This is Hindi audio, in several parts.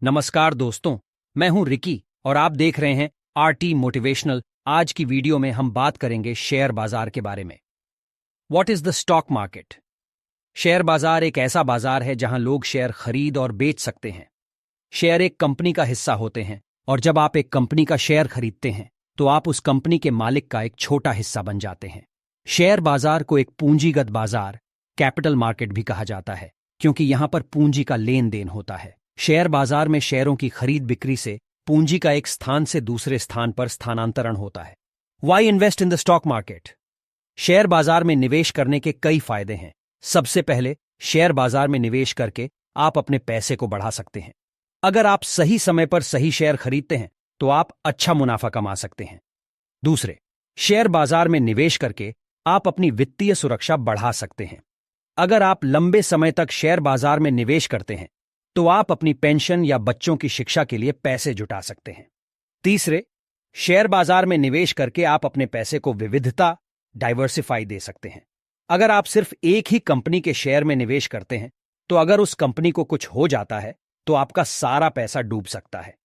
नमस्कार दोस्तों, मैं हूं रिकी और आप देख रहे हैं आरटी मोटिवेशनल। आज की वीडियो में हम बात करेंगे शेयर बाजार के बारे में। What is the stock market? Share बाजार एक ऐसा बाजार है जहां लोग शेयर खरीद और बेच सकते हैं। शेयर एक कंपनी का हिस्सा होते हैं और जब आप एक कंपनी का शेयर खरीदते हैं तो आप उस कंपनी के मालिक का एक छोटा हिस्सा बन जाते हैं। शेयर बाजार को एक पूंजीगत बाजार, कैपिटल मार्केट भी कहा जाता है, क्योंकि यहां पर पूंजी का लेन देन होता है। शेयर बाजार में शेयरों की खरीद बिक्री से पूंजी का एक स्थान से दूसरे स्थान पर स्थानांतरण होता है। Why invest in the stock market? Share बाजार में निवेश करने के कई फायदे हैं। सबसे पहले, शेयर बाजार में निवेश करके आप अपने पैसे को बढ़ा सकते हैं। अगर आप सही समय पर सही शेयर खरीदते हैं तो आप अच्छा मुनाफा कमा सकते हैं। दूसरे, शेयर बाजार में निवेश करके आप अपनी वित्तीय सुरक्षा बढ़ा सकते हैं। अगर आप लंबे समय तक शेयर बाजार में निवेश करते हैं तो आप अपनी पेंशन या बच्चों की शिक्षा के लिए पैसे जुटा सकते हैं। तीसरे, शेयर बाजार में निवेश करके आप अपने पैसे को विविधता, डाइवर्सिफाई दे सकते हैं। अगर आप सिर्फ एक ही कंपनी के शेयर में निवेश करते हैं तो अगर उस कंपनी को कुछ हो जाता है तो आपका सारा पैसा डूब सकता है।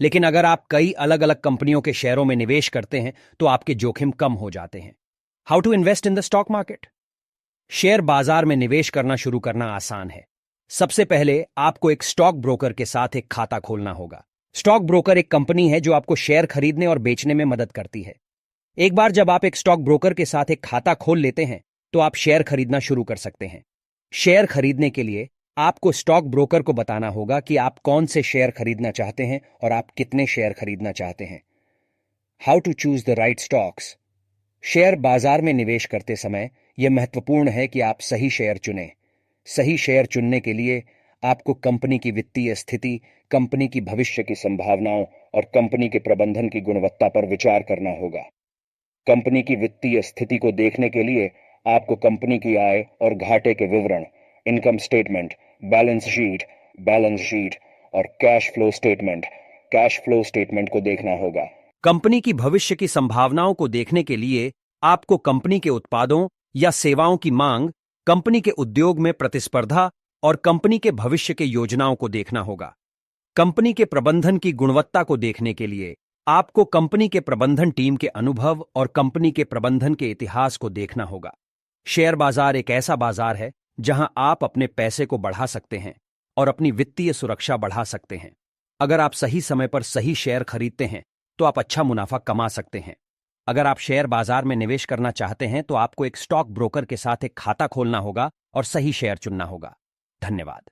लेकिन अगर आप कई अलग अलग कंपनियों के शेयरों में निवेश करते हैं तो आपके जोखिम कम हो जाते हैं। How to invest in the stock market? Share बाजार में निवेश करना शुरू करना आसान है। सबसे पहले आपको एक स्टॉक ब्रोकर के साथ एक खाता खोलना होगा। स्टॉक ब्रोकर एक कंपनी है जो आपको शेयर खरीदने और बेचने में मदद करती है। एक बार जब आप एक स्टॉक ब्रोकर के साथ एक खाता खोल लेते हैं तो आप शेयर खरीदना शुरू कर सकते हैं। शेयर खरीदने के लिए आपको स्टॉक ब्रोकर को बताना होगा कि आप कौन से शेयर खरीदना चाहते हैं और आप कितने शेयर खरीदना चाहते हैं। How to choose the right stocks? Share बाजार में निवेश करते समय यह महत्वपूर्ण है कि आप सही शेयर चुनें। सही शेयर चुनने के लिए आपको कंपनी की वित्तीय स्थिति, कंपनी की भविष्य की संभावनाओं और कंपनी के प्रबंधन की गुणवत्ता पर विचार करना होगा। कंपनी की वित्तीय स्थिति को देखने के लिए आपको कंपनी की आय और घाटे के विवरण, इनकम स्टेटमेंट, बैलेंस शीट और कैश फ्लो स्टेटमेंट को देखना होगा। कंपनी की भविष्य की संभावनाओं को देखने के लिए आपको कंपनी के उत्पादों या सेवाओं की मांग, कंपनी के उद्योग में प्रतिस्पर्धा और कंपनी के भविष्य के योजनाओं को देखना होगा। कंपनी के प्रबंधन की गुणवत्ता को देखने के लिए आपको कंपनी के प्रबंधन टीम के अनुभव और कंपनी के प्रबंधन के इतिहास को देखना होगा। शेयर बाजार एक ऐसा बाजार है जहां आप अपने पैसे को बढ़ा सकते हैं और अपनी वित्तीय सुरक्षा बढ़ा सकते हैं। अगर आप सही समय पर सही शेयर खरीदते हैं तो आप अच्छा मुनाफा कमा सकते हैं। अगर आप शेयर बाजार में निवेश करना चाहते हैं तो आपको एक स्टॉक ब्रोकर के साथ एक खाता खोलना होगा और सही शेयर चुनना होगा। धन्यवाद।